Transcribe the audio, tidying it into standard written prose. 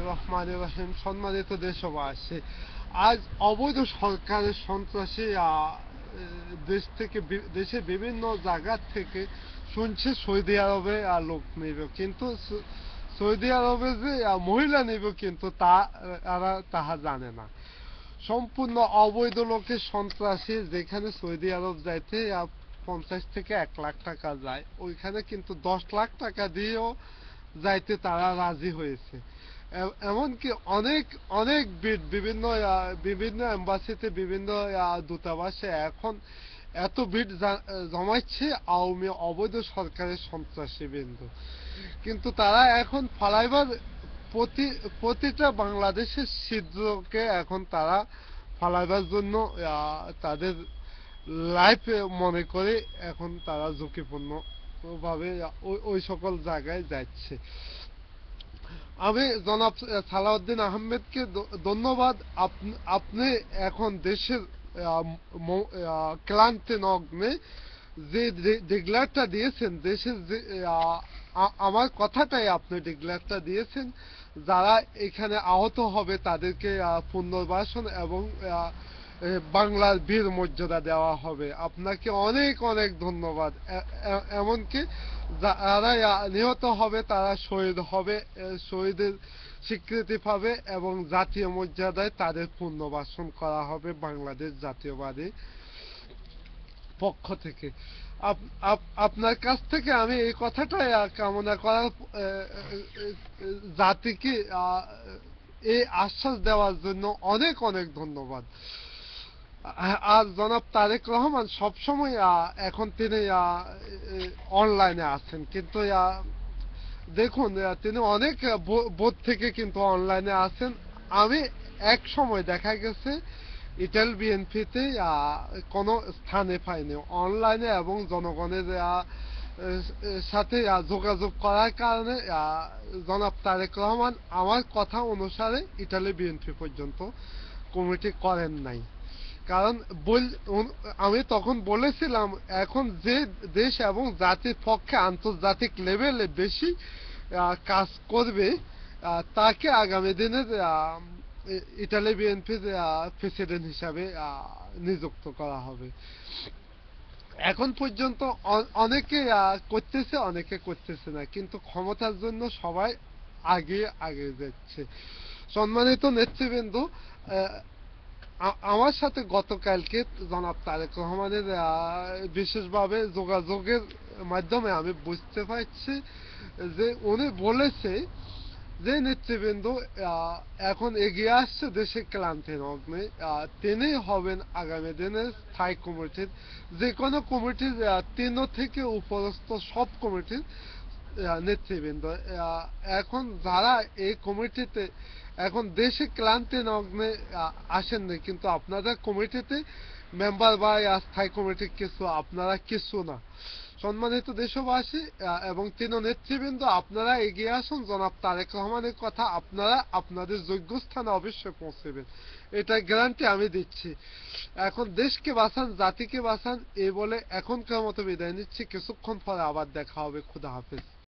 রহমানির রহিম। সম্মানিত দেশবাসী, আজ অবৈধ সরকারের সন্ত্রাসী দেশের বিভিন্ন জায়গা থেকে শুনছে সৌদি আরবে লোক নেবে, কিন্তু সৌদি আরবে যে মহিলা নেবে কিন্তু তারা তাহা জানে না। সম্পূর্ণ অবৈধ লোকের সন্ত্রাসী, যেখানে সৌদি আরব যাইতে 50 থেকে 1 লাখ টাকা যায়, ওইখানে কিন্তু 10 লাখ টাকা দিয়েও যাইতে তারা রাজি হয়েছে। এমনকি অনেক অনেক বিভিন্ন বিভিন্ন এম্বাসিতে, বিভিন্ন দূতাবাসে এখন এত ভিড় জমাচ্ছে আওয়ামী অবৈধ সরকারের সন্ত্রাসী বিন্দু। কিন্তু তারা এখন ফালাইবার প্রতিটা বাংলাদেশের ছিদ্রকে এখন তারা ফালাইবার জন্য তাদের লাইফ মনে করে এখন তারা ঝুঁকিপূর্ণ ভাবে ওই সকল জায়গায় যাচ্ছে। আমি জনাব সালাউদ্দিন আহমেদকে ধন্যবাদ। আপনি এখন দেশের ক্লান্তি নগ্নে যে ডিক্লেয়ারটা দিয়েছেন, দেশের যে আমার কথাটাই আপনি ডিক্লেয়ারটা দিয়েছেন, যারা এখানে আহত হবে তাদেরকে পুনর্বাসন এবং বাংলার বীর মর্যাদা দেওয়া হবে। আপনাকে অনেক অনেক ধন্যবাদ। এমনকি যারা নিহত হবে তারা শহীদ হবে, শহীদের স্বীকৃতি পাবে এবং জাতীয় মর্যাদায় তাদের পুনর্বাসন করা হবে বাংলাদেশ জাতীয়বাদী পক্ষ থেকে। আপনার কাছ থেকে আমি এই কথাটাই কামনা করার, জাতিকে এই আশ্বাস দেওয়ার জন্য অনেক অনেক ধন্যবাদ। আর জনাব তারেক রহমান সবসময় এখন তিনি অনলাইনে আছেন, কিন্তু দেখুন তিনি অনেক বোধ থেকে কিন্তু অনলাইনে আছেন। আমি এক সময় দেখা গেছে ইটাল বিএনপিতে কোনো স্থানে পাইনি অনলাইনে, এবং জনগণের সাথে যোগাযোগ করার কারণে জনাব তারেক রহমান আমার কথা অনুসারে ইটালি বিএনপি পর্যন্ত কমিটি করেন নাই। কারণ আমি তখন বলেছিলাম, এখন যে দেশ এবং জাতির পক্ষে আন্তর্জাতিক লেভেলে বেশি কাজ করবে তাকে আগামী দিনের ইটালি বিএনপির প্রেসিডেন্ট হিসাবে নিযুক্ত করা হবে। এখন পর্যন্ত অনেকে করতেছে, অনেকে করতেছে না, কিন্তু ক্ষমতার জন্য সবাই আগে আগে যাচ্ছে। সম্মানিত নেতৃবৃন্দ, আমার সাথে গতকালকে জনাব তারেক রহমানের বিশেষভাবে যোগাযোগের মাধ্যমে আমি বুঝতে পারছি যে উনি বলেছে যে নেতৃবৃন্দ এখন এগিয়ে আসছে দেশে ক্লান্তি নগ্নে, তিনি হবেন আগামী দিনের স্থায়ী কমিটির, যে কোনো কমিটির 3 থেকে উপরস্থ সব কমিটির নেতৃবৃন্দ। এখন যারা এই কমিটিতে এখন দেশে ক্লান্তি নগ্নে আসেননি, কিন্তু আপনাদের কমিটিতে মেম্বার বা স্থায়ী কমিটি কিছু, আপনারা কিছু না। সম্মানিত দেশবাসী এবং তিন নেতৃবৃন্দ, আপনারা এগিয়ে আসুন। জনাব তারেক রহমানের কথা আপনারা আপনাদের যোগ্য স্থানে অবশ্যই পৌঁছবেন, এটা গ্যারান্টি আমি দিচ্ছি। এখন দেশকে বাঁচান, জাতিকে বাঁচান, এই বলে এখনকার মতো বিদায় নিচ্ছি। কিছুক্ষণ পরে আবার দেখা হবে। খুদা হাফেজ।